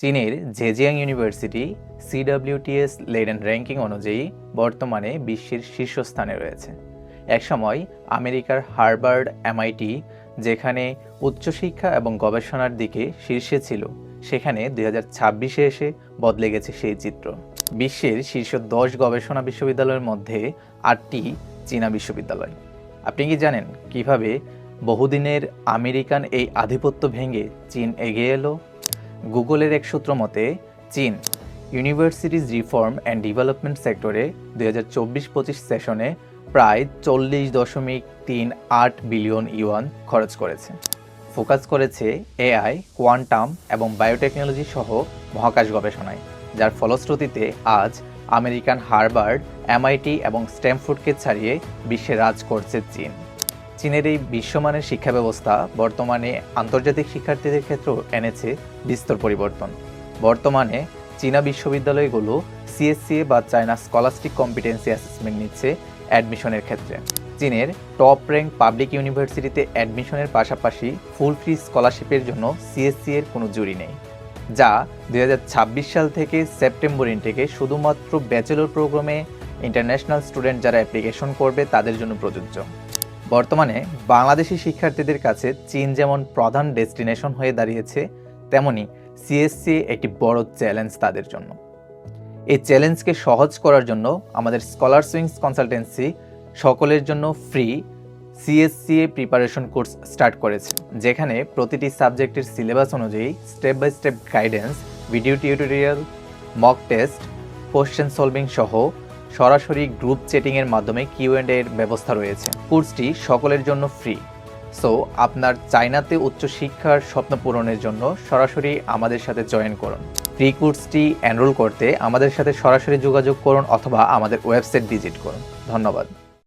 চীনের Zhejiang university CWTS লেডেন ranking অনুযায়ী বর্তমানে বিশ্বের শীর্ষস্থানে রয়েছে। একসময় আমেরিকার হার্ভার্ড, MIT যেখানে উচ্চশিক্ষা এবং গবেষণার দিকে শীর্ষে ছিল, সেখানে 2026-এ এসে বদলে গেছে সেই চিত্র। বিশ্বের শীর্ষ 10 গবেষণা বিশ্ববিদ্যালয়ের মধ্যে 8টি চীনা বিশ্ববিদ্যালয়। আপনি কি জানেন কিভাবে বহুদিনের আমেরিকান এই আধিপত্য ভেঙে চীন এগিয়ে এলো? গুগলের এক সূত্র মতে চীন ইউনিভার্সিটিজ রিফর্ম অ্যান্ড ডেভেলপমেন্ট সেক্টরে 2024-25 সেশনে প্রায় 40.38 বিলিয়ন ইউয়ান খরচ করেছে। ফোকাস করেছে AI, কোয়ান্টাম এবং বায়োটেকনোলজি সহ মহাকাশ গবেষণায়, যার ফলশ্রুতিতে আজ আমেরিকান হার্ভার্ড, MIT এবং স্ট্যামফোর্ডকে ছাড়িয়ে বিশ্বে রাজ করছে চীন। চীনের এই বিশ্বমানের শিক্ষা ব্যবস্থা বর্তমানে আন্তর্জাতিক শিক্ষার্থীদের ক্ষেত্রেও এনেছে বিস্তর পরিবর্তন। বর্তমানে চীনা বিশ্ববিদ্যালয়গুলো CSCA বা চায়না স্কলাস্টিক কম্পিটেন্সি অ্যাসেসমেন্ট নিচ্ছে অ্যাডমিশনের ক্ষেত্রে। চীনের টপ র্যাঙ্ক পাবলিক ইউনিভার্সিটিতে অ্যাডমিশনের পাশাপাশি ফুল ফ্রি স্কলারশিপের জন্য CSCA এর কোনো জুরি নেই, যা 2026 সাল থেকে সেপ্টেম্বর ইনটেকে শুধুমাত্র ব্যাচেলর প্রোগ্রামে ইন্টারন্যাশনাল স্টুডেন্ট যারা অ্যাপ্লিকেশন করবে তাদের জন্য প্রযোজ্য। বর্তমানে বাংলাদেশি শিক্ষার্থীদের কাছে চীন যেমন প্রধান ডেস্টিনেশন হয়ে দাঁড়িয়েছে, তেমনি CSCA একটি বড় চ্যালেঞ্জ তাদের জন্য। এই চ্যালেঞ্জকে সহজ করার জন্য আমাদের স্কলার্স উইংস কনসালটেন্সি সকলের জন্য free CSCA preparation course start করেছে, যেখানে প্রতিটি সাবজেক্টের সিলেবাস অনুযায়ী step by step guidance, video tutorial, mock test, question solving সহ সরাসরি গ্রুপ চ্যাটিংয়ের মাধ্যমে Q&A এর ব্যবস্থা রয়েছে। কোর্সটি সকলের জন্য ফ্রি। সো আপনার চায়নাতে উচ্চশিক্ষার স্বপ্ন পূরণের জন্য সরাসরি আমাদের সাথে জয়েন করুন। ফ্রি কোর্সটি এনরোল করতে আমাদের সাথে সরাসরি যোগাযোগ করুন অথবা আমাদের ওয়েবসাইট ভিজিট করুন। ধন্যবাদ।